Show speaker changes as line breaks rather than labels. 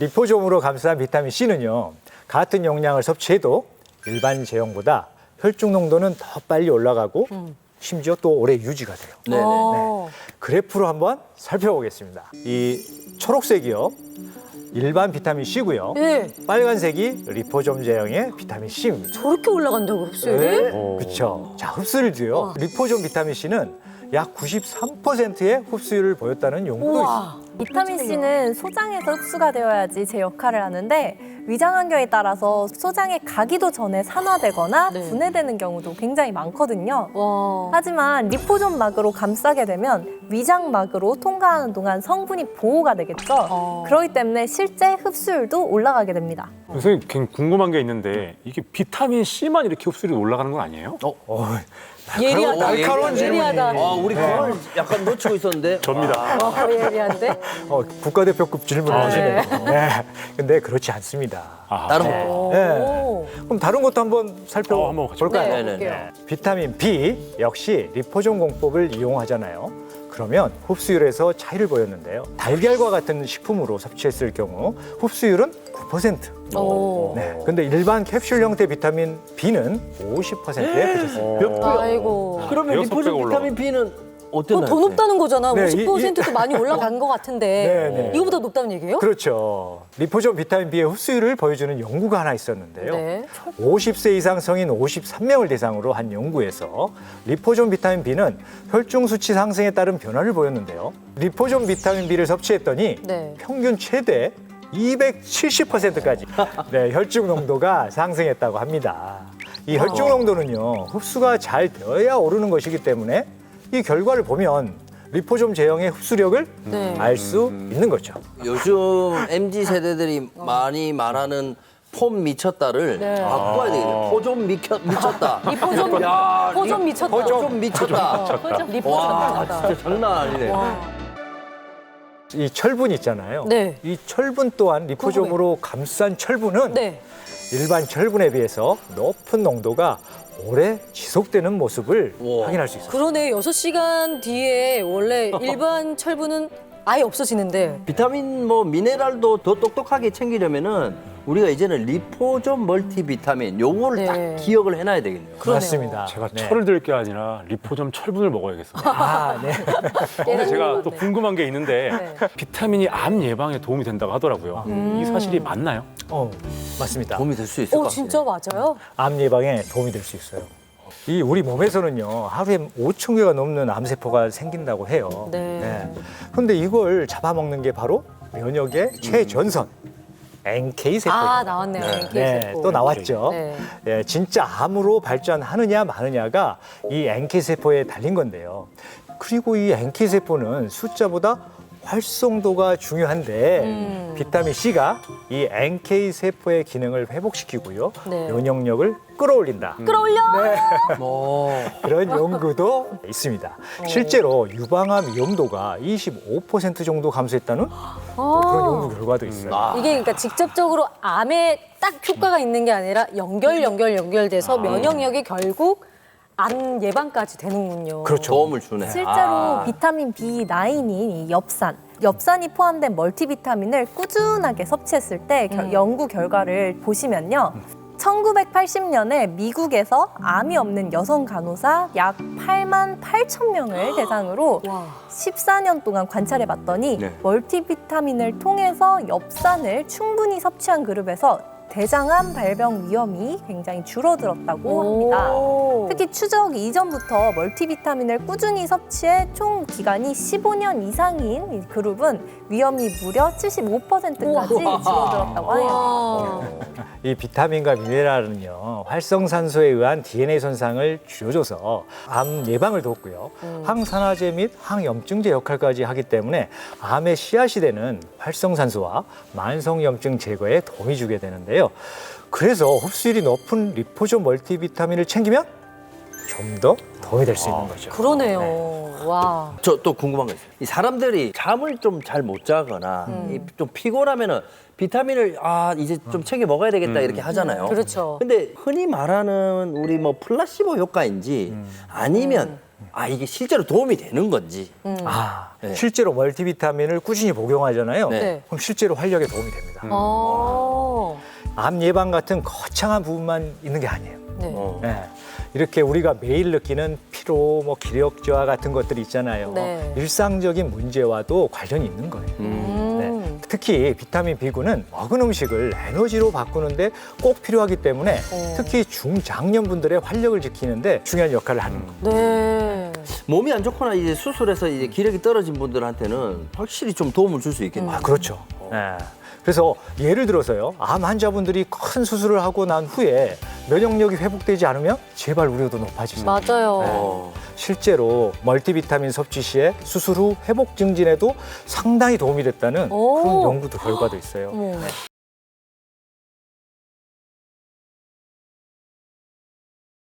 리포솜으로 감싼 비타민 C는요, 같은 용량을 섭취해도 일반 제형보다 혈중 농도는 더 빨리 올라가고 심지어 또 오래 유지가 돼요.
네네.
네. 그래프로 한번 살펴보겠습니다. 이 초록색이요, 일반 비타민 C고요.
네.
빨간색이 리포솜 제형의 비타민 C입니다.
저렇게 올라간다고 흡수율이?
그렇죠. 자, 흡수율도요. 리포솜 비타민 C는 약 93%의 흡수율을 보였다는 연구도 있습니다.
비타민 C는 소장에서 흡수가 되어야지 제 역할을 하는데 위장 환경에 따라서 소장에 가기도 전에 산화되거나
네.
분해되는 경우도 굉장히 많거든요.
와.
하지만 리포솜 막으로 감싸게 되면 위장막으로 통과하는 동안 성분이 보호가 되겠죠. 그렇기 때문에 실제 흡수율도 올라가게 됩니다.
선생님, 굉장히 궁금한 게 있는데 이게 비타민 C만 이렇게 흡수율이 올라가는 건 아니에요?
예리하다.
날카로운
예리하다.
우리 그걸 약간 놓치고 있었는데.
접니다.
예리한데?
국가대표급 질문을 하시네요. 네. 근데 그렇지 않습니다.
다른 거.
네. 그럼 다른 것도 한번
한번
살펴볼까요?
네,
네네네.
볼게요.
비타민 B 역시 리포솜 공법을 이용하잖아요. 그러면 흡수율에서 차이를 보였는데요. 달걀과 같은 식품으로 섭취했을 경우 흡수율은 9%.
오.
네. 근데 일반 캡슐 형태 비타민 B는 50%에 그쳤습니다.
몇 배요?
아이고.
그러면
여섯
리포솜
배가
비타민 B는 어땠나요?
더 높다는 거잖아.
네,
50%도 많이 올라간 것 같은데.
네, 네.
이거보다 높다는 얘기예요?
그렇죠. 리포솜 비타민 B의 흡수율을 보여주는 연구가 하나 있었는데요.
네.
50세 이상 성인 53명을 대상으로 한 연구에서 리포솜 비타민 B는 혈중 수치 상승에 따른 변화를 보였는데요. 리포솜 비타민 B를 섭취했더니
네.
평균 최대 270%까지 혈중 농도가 상승했다고 합니다. 이 혈중 농도는요, 흡수가 잘 되어야 오르는 것이기 때문에 이 결과를 보면 리포솜 제형의 흡수력을
네.
알 수 있는 거죠.
요즘 MZ 세대들이 많이 말하는 폼 미쳤다를
네.
바꿔야 되겠네요. 포좀 미쳤다.
리포솜,
야,
포좀 미쳤다.
포좀 미쳤다.
리포솜
와,
미쳤다.
진짜 장난 아니네.
이 철분 있잖아요.
네.
이 철분 또한 리포솜으로 감싼 철분은
네.
일반 철분에 비해서 높은 농도가 오래 지속되는 모습을
우와.
확인할 수 있어요.
그러네. 6시간 뒤에 원래 일반 철분은 아예 없어지는데.
비타민 미네랄도 더 똑똑하게 챙기려면은 우리가 이제는 리포솜 멀티비타민 요거를
네.
딱 기억을 해놔야 되겠네요.
맞습니다.
제가
네.
철을 들 게 아니라 리포솜 철분을 먹어야겠습니다.
아, 네.
근데 제가 또
네.
궁금한 게 있는데
네.
비타민이 암 예방에 도움이 된다고 하더라고요. 이 사실이 맞나요?
맞습니다.
도움이 될 수 있을 것 같아요.
진짜 맞아요?
암 예방에 도움이 될 수 있어요. 이 우리 몸에서는요, 하루에 5천 개가 넘는 암세포가 생긴다고 해요.
네.
그런데 이걸 잡아먹는 게 바로 면역의 최전선, NK 세포예요.
아, 나왔네요. NK
네,
세포.
또 나왔죠.
네.
예, 진짜 암으로 발전하느냐 마느냐가 이 NK 세포에 달린 건데요. 그리고 이 NK 세포는 숫자보다 활성도가 중요한데 비타민 C가 이 NK 세포의 기능을 회복시키고요.
네.
면역력을 끌어올린다.
끌어올려!
그런 연구도 있습니다. 실제로 유방암 위험도가 25% 정도 감소했다는 그런 연구 결과도 있어요.
이게 그러니까 직접적으로 암에 딱 효과가 있는 게 아니라 연결돼서 면역력이 결국 암 예방까지 되는군요.
그렇죠.
도움을 주네.
실제로 비타민 B9인 이 엽산이 포함된 멀티비타민을 꾸준하게 섭취했을 때 연구 결과를 보시면요. 1980년에 미국에서 암이 없는 여성 간호사 약 8만 8천 명을 대상으로
와.
14년 동안 관찰해 봤더니
네.
멀티비타민을 통해서 엽산을 충분히 섭취한 그룹에서 대장암 발병 위험이 굉장히 줄어들었다고 합니다. 특히 추적 이전부터 멀티비타민을 꾸준히 섭취해 총 기간이 15년 이상인 이 그룹은 위험이 무려 75%까지 줄어들었다고 해요.
와.
이 비타민과 미네랄은요, 활성산소에 의한 DNA 손상을 줄여줘서 암 예방을 돕고요. 항산화제 및 항염증제 역할까지 하기 때문에 암의 씨앗이 되는 활성산소와 만성염증 제거에 도움이 주게 되는데요. 그래서 흡수율이 높은 리포솜 멀티비타민을 챙기면 좀 더 도움이 될 수 있는 거죠.
그러네요. 와.
저 또 궁금한 거 있어요. 이 사람들이 잠을 좀 잘 못 자거나 좀 피곤하면은 비타민을 이제 좀 챙겨 먹어야 되겠다 이렇게 하잖아요.
그렇죠.
근데 흔히 말하는 우리 플라시보 효과인지 아니면 이게 실제로 도움이 되는 건지. 네.
실제로 멀티비타민을 꾸준히 복용하잖아요.
네.
그럼 실제로 활력에 도움이 됩니다.
어.
암 예방 같은 거창한 부분만 있는 게 아니에요.
네.
네. 이렇게 우리가 매일 느끼는 피로, 기력 저하 같은 것들이 있잖아요.
네.
일상적인 문제와도 관련이 있는 거예요.
음.
특히 비타민 B군은 먹은 음식을 에너지로 바꾸는데 꼭 필요하기 때문에 특히 중장년분들의 활력을 지키는데 중요한 역할을 하는 거예요.
네.
몸이 안 좋거나 이제 수술해서 이제 기력이 떨어진 분들한테는 확실히 좀 도움을 줄 수 있겠네요.
그렇죠. 네. 그래서 예를 들어서요, 암 환자분들이 큰 수술을 하고 난 후에 면역력이 회복되지 않으면 재발 우려도 높아지죠.
맞아요.
실제로 멀티비타민 섭취 시에 수술 후 회복 증진에도 상당히 도움이 됐다는
오.
그런 연구도 결과도 있어요.
어머.
네.